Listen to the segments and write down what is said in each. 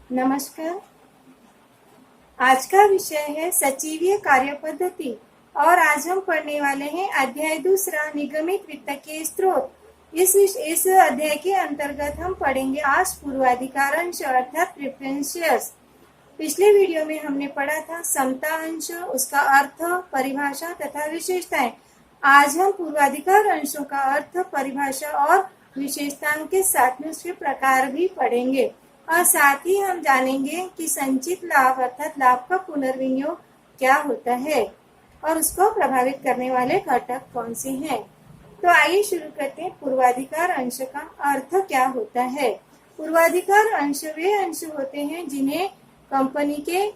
नमस्कार। आज का विषय है सचिवीय कार्य पद्धति और आज हम पढ़ने वाले हैं अध्याय दूसरा निगमित वित्त के स्रोत। इस अध्याय के अंतर्गत हम पढ़ेंगे आज पूर्वाधिकार अंश अर्थात प्रेफरेंशियल्स। पिछले वीडियो में हमने पढ़ा था समता अंश, उसका अर्थ, परिभाषा तथा विशेषताएं। आज हम पूर्वाधिकार अंशों का अर्थ, परिभाषा और विशेषताओं के साथ में उसके प्रकार भी पढ़ेंगे और साथ ही हम जानेंगे कि संचित लाभ अर्थात लाभ का पुनर्विनियोग क्या होता है और उसको प्रभावित करने वाले घटक कौन से हैं। तो आइए शुरू करते हैं। पूर्वाधिकार अंश का अर्थ क्या होता है। पूर्वाधिकार अंश वे अंश होते हैं जिन्हें कंपनी के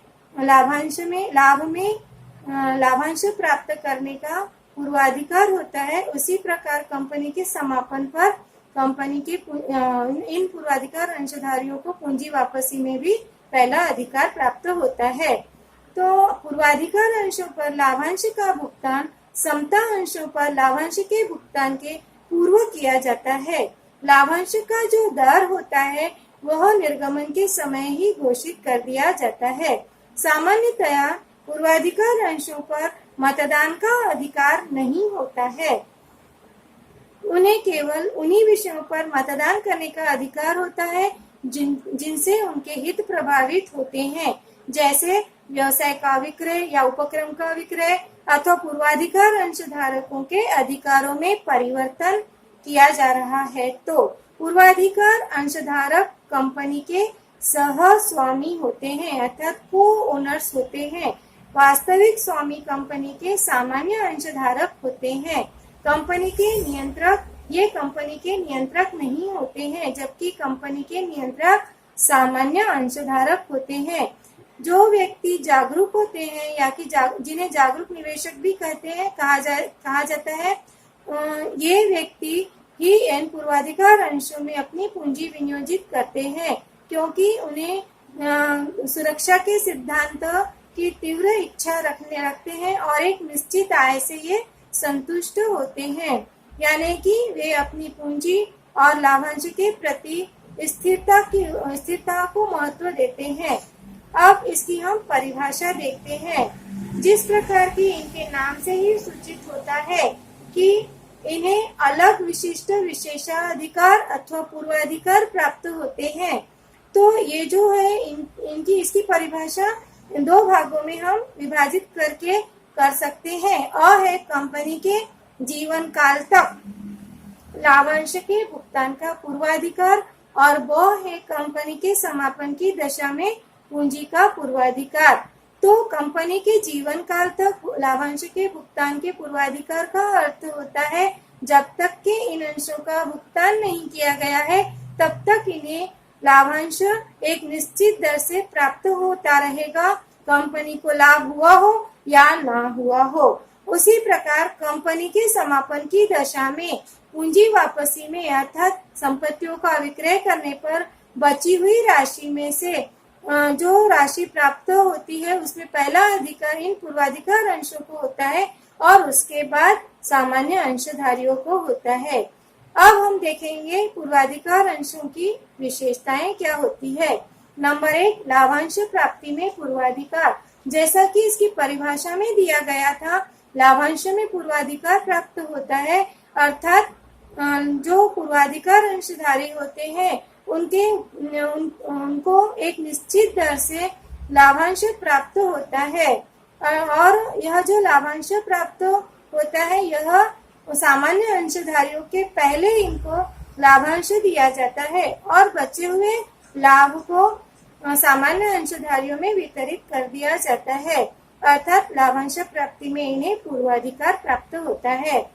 लाभांश प्राप्त करने का पूर्वाधिकार होता है। उसी प्रकार कंपनी के समापन पर कंपनी के इन पूर्वाधिकार अंशधारियों को पूंजी वापसी में भी पहला अधिकार प्राप्त होता है। तो पूर्वाधिकार अंशों पर लाभांश का भुगतान समता अंशों पर लाभांश के भुगतान के पूर्व किया जाता है। लाभांश का जो दर होता है वह निर्गमन के समय ही घोषित कर दिया जाता है। सामान्यतया पूर्वाधिकार अंशों पर मतदान का अधिकार नहीं होता है। उन्हें केवल उन्हीं विषयों पर मतदान करने का अधिकार होता है जिनसे उनके हित प्रभावित होते हैं, जैसे व्यवसाय का विक्रय या उपक्रम का विक्रय अथवा पूर्वाधिकार अंशधारकों के अधिकारों में परिवर्तन किया जा रहा है। तो पूर्वाधिकार अंशधारक कंपनी के सह स्वामी होते हैं अर्थात को ओनर्स होते हैं। वास्तविक स्वामी कंपनी के सामान्य अंशधारक होते हैं। कंपनी के नियंत्रक ये कंपनी के नियंत्रक नहीं होते हैं, जबकि कंपनी के नियंत्रक सामान्य अंशधारक होते हैं। जो व्यक्ति जागरूक होते हैं या कि जिन्हें जागरूक निवेशक भी कहा जाता है, ये व्यक्ति ही इन पूर्वाधिकार अंशों में अपनी पूंजी विनियोजित करते हैं, क्योंकि उन्हें सुरक्षा के सिद्धांत की तीव्र इच्छा रखते हैं और एक निश्चित आय से ये संतुष्ट होते हैं, यानी कि वे अपनी पूंजी और लाभांश के प्रति स्थिरता को महत्व देते हैं। अब इसकी हम परिभाषा देखते हैं। जिस प्रकार की इनके नाम से ही सूचित होता है कि इन्हें अलग विशिष्ट विशेषाधिकार अथवा पूर्वाधिकार प्राप्त होते हैं, तो ये जो है इसकी परिभाषा इन दो भागों में हम विभाजित करके कर सकते हैं। अ है कंपनी के जीवन काल तक लाभांश के भुगतान का पूर्वाधिकार और ब है कंपनी के समापन की दशा में पूंजी का पूर्वाधिकार। तो कंपनी के जीवन काल तक लाभांश के भुगतान के पूर्वाधिकार का अर्थ होता है जब तक के इन अंशों का भुगतान नहीं किया गया है तब तक इन्हें लाभांश एक निश्चित दर से प्राप्त होता रहेगा, कंपनी को लाभ हुआ हो या ना हुआ हो। उसी प्रकार कंपनी के समापन की दशा में पूंजी वापसी में अर्थात संपत्तियों का विक्रय करने पर बची हुई राशि में से जो राशि प्राप्त होती है उसमें पहला अधिकार इन पूर्वाधिकार अंशों को होता है और उसके बाद सामान्य अंशधारियों को होता है। अब हम देखेंगे पूर्वाधिकार अंशों की विशेषताएं क्या होती है। नंबर 1, लाभांश प्राप्ति में पूर्वाधिकार। जैसा कि इसकी परिभाषा में दिया गया था, लाभांश में पूर्वाधिकार प्राप्त होता है अर्थात जो पूर्वाधिकार अंशधारी होते हैं उनको एक निश्चित दर से लाभांश प्राप्त होता है और यह जो लाभांश प्राप्त होता है यह सामान्य अंशधारियों के पहले इनको लाभांश दिया जाता है और बचे हुए लाभ को सामान्य अंशधारियों में वितरित कर दिया जाता है, अर्थात लाभांश प्राप्ति में इन्हें पूर्वाधिकार प्राप्त होता है।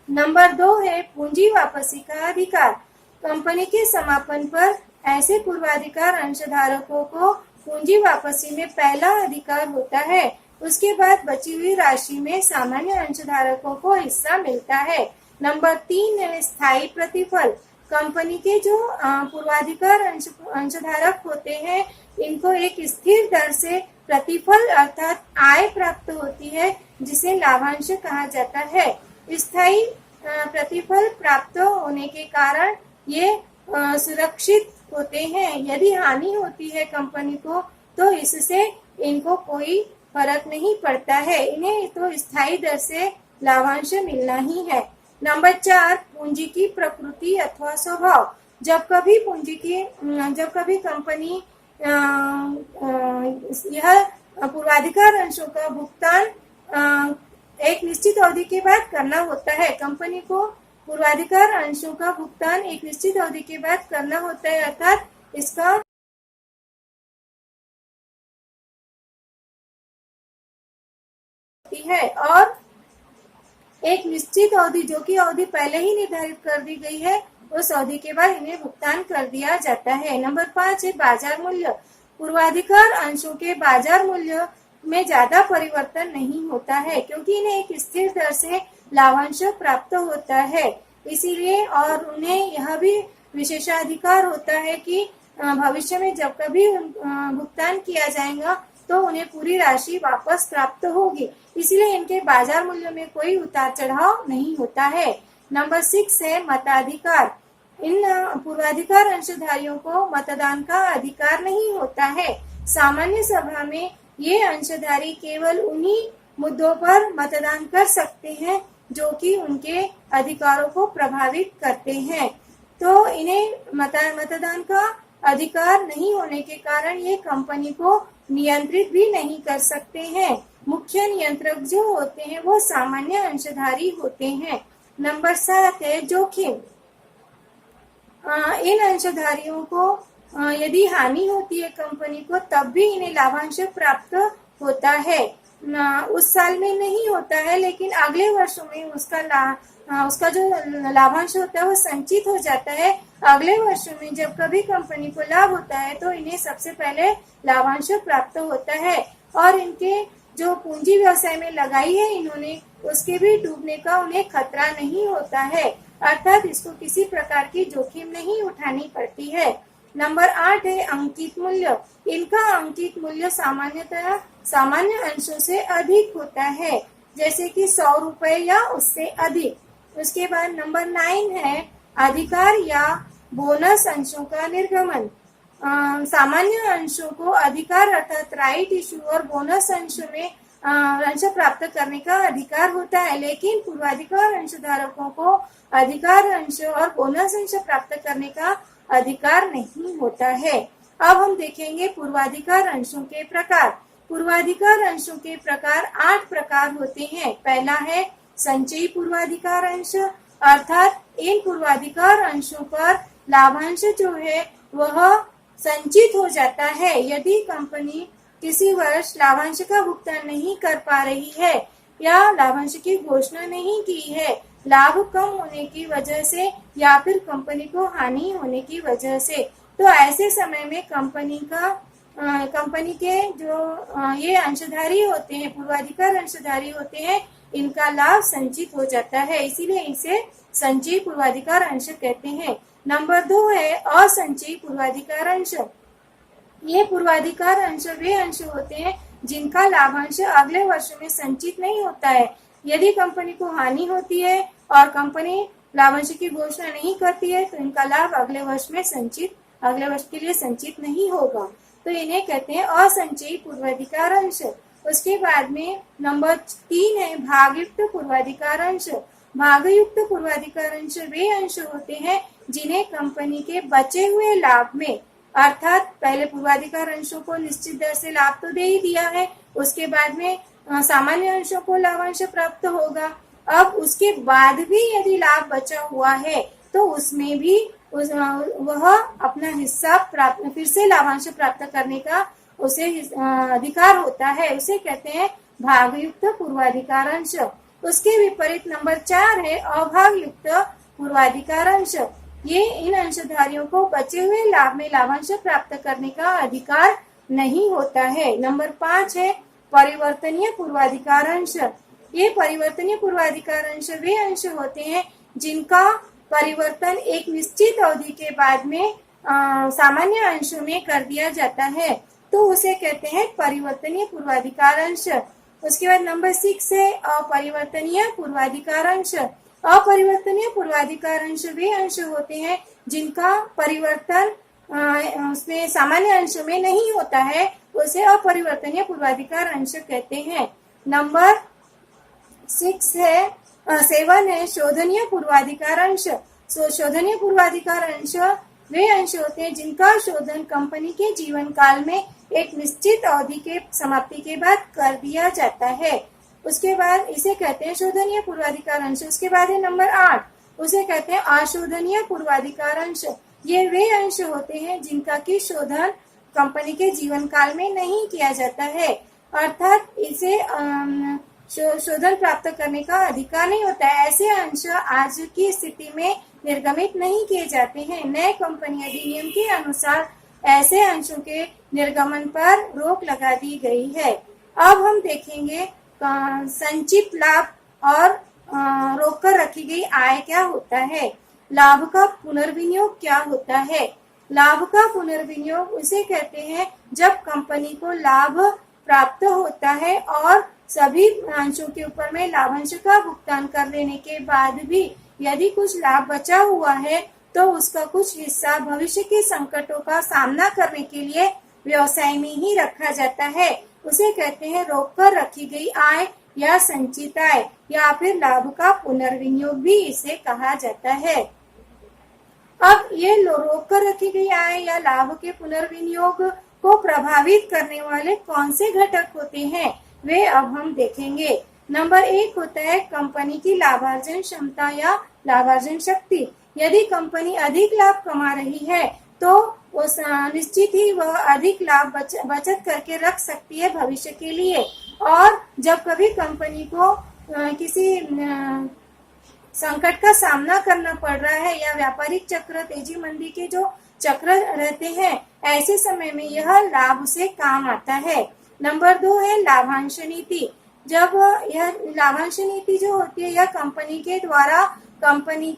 नंबर 2 है पूंजी वापसी का अधिकार। कंपनी के समापन पर ऐसे पूर्वाधिकार अंशधारकों को पूंजी वापसी में पहला अधिकार होता है। उसके बाद बची हुई राशि में सामान्य अंशधारकों को हिस्सा मिलता है। नंबर 3 है स्थायी प्रतिफल। कंपनी के जो पूर्वाधिकार अंशधारक होते हैं इनको एक स्थिर दर से प्रतिफल अर्थात आय प्राप्त होती है जिसे लाभांश कहा जाता है। स्थायी प्रतिफल प्राप्त होने के कारण ये सुरक्षित होते हैं। यदि हानि होती है कंपनी को तो इससे इनको कोई फर्क नहीं पड़ता है, इन्हें तो स्थायी दर से लाभांश मिलना ही है। नंबर 4, पूंजी की प्रकृति अथवा स्वभाव। जब कभी कंपनी यह पूर्वाधिकार अंशों का भुगतान एक निश्चित अवधि के बाद करना होता है। कंपनी को पूर्वाधिकार अंशों का भुगतान एक निश्चित अवधि के बाद करना होता है, अर्थात इसका है और एक निश्चित अवधि जो कि अवधि पहले ही निर्धारित कर दी गई है, उस अवधि के बाद इन्हें भुगतान कर दिया जाता है। नंबर 5 है बाजार मूल्य। पूर्वाधिकार अंशों के बाजार मूल्य में ज्यादा परिवर्तन नहीं होता है, क्योंकि इन्हें एक स्थिर दर से लाभांश प्राप्त होता है। इसीलिए और उन्हें यह भी विशेषाधिकार होता है कि भविष्य में जब कभी भुगतान किया जाएगा तो उन्हें पूरी राशि वापस प्राप्त होगी। इसलिए इनके बाजार मूल्य में कोई उतार चढ़ाव नहीं होता है। नंबर 6 है मताधिकार। इन पूर्वाधिकार अंशधारियों को मतदान का अधिकार नहीं होता है। सामान्य सभा में ये अंशधारी केवल उन्हीं मुद्दों पर मतदान कर सकते हैं जो कि उनके अधिकारों को प्रभावित करते हैं। तो इन्हें मतदान का अधिकार नहीं होने के कारण ये कंपनी को नियंत्रित भी नहीं कर सकते हैं। मुख्य नियंत्रक जो होते हैं वो सामान्य अंशधारी होते हैं। नंबर 7 है जोखिम। इन अंशधारियों को यदि हानि होती है कंपनी को तब भी इन्हें लाभांश प्राप्त होता है। उस साल में नहीं होता है, लेकिन अगले वर्षों में उसका जो लाभांश होता है वो संचित हो जाता है। अगले वर्षों में जब कभी कंपनी को लाभ होता है तो इन्हें सबसे पहले लाभांश प्राप्त होता है और इनके जो पूंजी व्यवसाय में लगाई है इन्होंने, उसके भी डूबने का उन्हें खतरा नहीं होता है, अर्थात इसको किसी प्रकार की जोखिम नहीं उठानी पड़ती है। नंबर 8 है अंकित मूल्य। इनका अंकित मूल्य सामान्यतः सामान्य अंशों से अधिक होता है, जैसे कि 100 रुपए या उससे अधिक। उसके बाद नंबर 9 है अधिकार या बोनस अंशों का निर्गमन। सामान्य अंशों को अधिकार अर्थात राइट इश्यू और बोनस अंशों में अंश प्राप्त करने का अधिकार होता है, लेकिन पूर्वाधिकार अंशधारकों को अधिकार अंश और बोनस अंश प्राप्त करने का अधिकार नहीं होता है। अब हम देखेंगे पूर्वाधिकार अंशों के प्रकार। पूर्वाधिकार अंशों के प्रकार 8 प्रकार होते हैं। पहला है संचयी पूर्वाधिकार अंश, अर्थात इन पूर्वाधिकार अंशों पर लाभांश जो है वह संचित हो जाता है। यदि कंपनी किसी वर्ष लाभांश का भुगतान नहीं कर पा रही है या लाभांश की घोषणा नहीं की है, लाभ कम होने की वजह से या फिर कंपनी को हानि होने की वजह से, तो ऐसे समय में कंपनी के जो ये अंशधारी होते हैं, पूर्वाधिकार अंशधारी होते हैं, इनका लाभ संचित हो जाता है, इसीलिए इसे संचयी पूर्वाधिकार अंश कहते हैं। नंबर 2 है असंचयी पूर्वाधिकार अंश। ये पूर्वाधिकार अंश वे अंश होते हैं जिनका लाभांश अगले वर्ष में संचित नहीं होता है। यदि कंपनी को हानि होती है और कंपनी लाभांश की घोषणा नहीं करती है तो इनका लाभ अगले वर्ष के लिए संचित नहीं होगा, तो इन्हें कहते हैं असंचयी पूर्वाधिकार अंश। उसके बाद में नंबर 3 है भागयुक्त पूर्वाधिकार अंश। भागयुक्त पूर्वाधिकार अंश वे अंश होते हैं जिन्हें कंपनी के बचे हुए लाभ में, अर्थात पहले पूर्वाधिकार अंशों को निश्चित दर से लाभ तो दे ही दिया है, उसके बाद में सामान्य अंशों को लाभांश प्राप्त होगा। अब उसके बाद भी यदि लाभ बचा हुआ है तो उसमें भी वह अपना हिस्सा प्राप्त फिर से लाभांश प्राप्त करने का उसे अधिकार होता है, उसे कहते हैं भागयुक्त पूर्वाधिकार अंश। उसके विपरीत नंबर 4 है अभागयुक्त पूर्वाधिकार अंश। ये इन अंशधारियों को बचे हुए लाभ में लाभांश प्राप्त करने का अधिकार नहीं होता है। नंबर 5 है परिवर्तनीय पूर्वाधिकार अंश। ये परिवर्तनीय पूर्वाधिकार अंश वे अंश होते हैं जिनका परिवर्तन एक निश्चित अवधि के बाद में सामान्य अंशों में कर दिया जाता है, तो उसे कहते हैं परिवर्तनीय पूर्वाधिकार अंश। उसके बाद नंबर 6 है अपरिवर्तनीय पूर्वाधिकार अंश। अपरिवर्तनीय पूर्वाधिकार अंश वे अंश होते हैं जिनका परिवर्तन उसमें सामान्य अंशों में नहीं होता है, उसे अपरिवर्तनीय पूर्वाधिकार अंश कहते हैं। नंबर 7 है शोधनीय पूर्वाधिकार अंश। शोधनीय पूर्वाधिकार अंश वे अंश होते हैं जिनका शोधन कंपनी के जीवन काल में एक निश्चित अवधि के समाप्ति के बाद कर दिया जाता है। उसके बाद इसे कहते हैं शोधनीय पूर्वाधिकार अंश। उसके बाद है नंबर 8, उसे कहते हैं अशोधनीय पूर्वाधिकार अंश। ये वे अंश होते हैं जिनका की शोधन कंपनी के जीवन काल में नहीं किया जाता है, अर्थात इसे शोधन प्राप्त करने का अधिकार नहीं होता है। ऐसे अंश आज की स्थिति में निर्गमित नहीं किए जाते हैं। नए कंपनी अधिनियम के अनुसार ऐसे अंशों के निर्गमन पर रोक लगा दी गई है। अब हम देखेंगे संचित लाभ और रोककर रखी गई आय क्या होता है। लाभ का पुनर्विनियोग क्या होता है। लाभ का पुनर्विनियोग उसे कहते हैं जब कंपनी को लाभ प्राप्त होता है और सभी अंशों के ऊपर में लाभांश का भुगतान कर लेने के बाद भी यदि कुछ लाभ बचा हुआ है तो उसका कुछ हिस्सा भविष्य के संकटों का सामना करने के लिए व्यवसाय में ही रखा जाता है। उसे कहते हैं रोककर रखी गई आय या संचित आय, या फिर लाभ का पुनर्विनियोग भी इसे कहा जाता है। अब ये रोक कर रखी गई आय या लाभ के पुनर्विनियोग को प्रभावित करने वाले कौन से घटक होते हैं, वे अब हम देखेंगे। नंबर 1 होता है कंपनी की लाभार्जन क्षमता या लाभार्जन शक्ति। यदि कंपनी अधिक लाभ कमा रही है तो उस निश्चित ही वह अधिक लाभ बचत करके रख सकती है भविष्य के लिए। और जब कभी कंपनी को किसी संकट का सामना करना पड़ रहा है या व्यापारिक चक्र तेजी मंदी के जो चक्र रहते हैं, ऐसे समय में यह लाभ से काम आता है। नंबर 2 है लाभांश नीति। जब यह लाभांश नीति जो होती है यह कंपनी के द्वारा कंपनी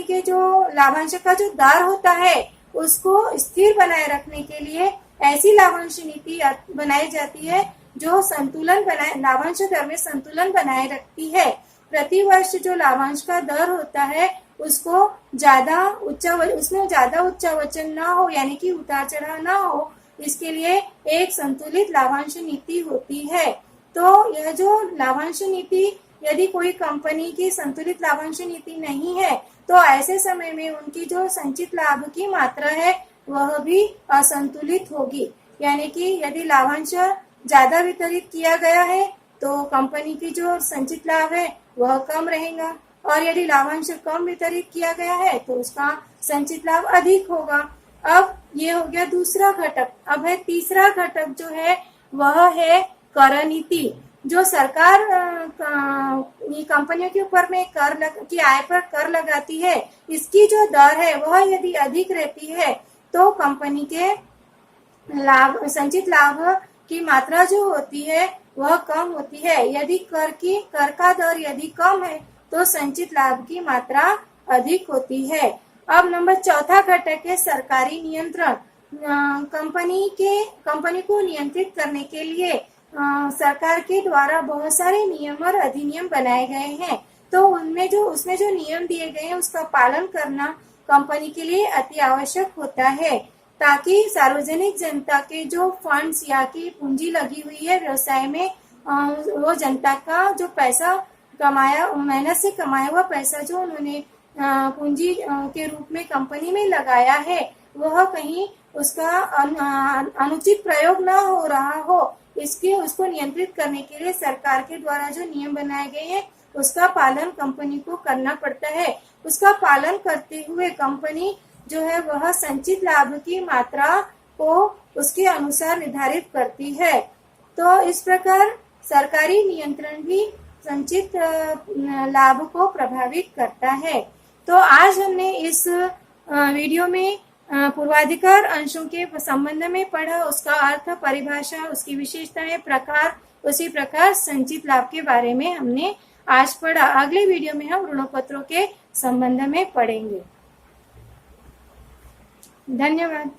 के जो लाभांश का जो दर होता है उसको स्थिर बनाए रखने के लिए ऐसी लाभांश नीति बनाई जाती है जो लाभांश दर में संतुलन बनाए रखती है। प्रति वर्ष जो लाभांश का दर होता है उसको उसमें ज्यादा उच्चावचन ना हो, यानी कि उतार चढ़ाव ना हो, इसके लिए एक संतुलित लाभांश नीति होती है। तो यह जो लाभांश नीति, यदि कोई कंपनी की संतुलित लाभांश नीति नहीं है तो ऐसे समय में उनकी जो संचित लाभ की मात्रा है वह भी असंतुलित होगी। यानी कि यदि लाभांश ज्यादा वितरित किया गया है तो कंपनी की जो संचित लाभ है वह कम रहेगा, और यदि लाभांश कम वितरित किया गया है तो उसका संचित लाभ अधिक होगा। अब ये हो गया दूसरा घटक। अब है तीसरा घटक जो है वह है कर नीति। जो सरकार कंपनियों के ऊपर में की आय पर कर लगाती है, इसकी जो दर है वह यदि अधिक रहती है तो कंपनी के संचित लाभ की मात्रा जो होती है वह कम होती है। यदि कर का दर यदि कम है तो संचित लाभ की मात्रा अधिक होती है। अब नंबर 4 घटक है सरकारी नियंत्रण। कंपनी को नियंत्रित करने के लिए सरकार के द्वारा बहुत सारे नियम और अधिनियम बनाए गए हैं। तो उसमें जो नियम दिए गए हैं उसका पालन करना कंपनी के लिए अति आवश्यक होता है, ताकि सार्वजनिक जनता के जो फंड्स या की पूंजी लगी हुई है व्यवसाय में, वो जनता का जो पैसा मेहनत से कमाया हुआ पैसा जो उन्होंने पूंजी के रूप में कंपनी में लगाया है वह कहीं उसका अनुचित प्रयोग न हो रहा हो, उसको नियंत्रित करने के लिए सरकार के द्वारा जो नियम बनाए गए हैं उसका पालन कंपनी को करना पड़ता है। उसका पालन करते हुए कंपनी जो है वह संचित लाभ की मात्रा को उसके अनुसार निर्धारित करती है। तो इस प्रकार सरकारी नियंत्रण भी संचित लाभ को प्रभावित करता है। तो आज हमने इस वीडियो में पूर्वाधिकार अंशों के संबंध में पढ़ा, उसका अर्थ, परिभाषा, उसकी विशेषताएं, प्रकार, उसी प्रकार संचित लाभ के बारे में हमने आज पढ़ा। अगले वीडियो में हम ऋणपत्रों के संबंध में पढ़ेंगे। धन्यवाद।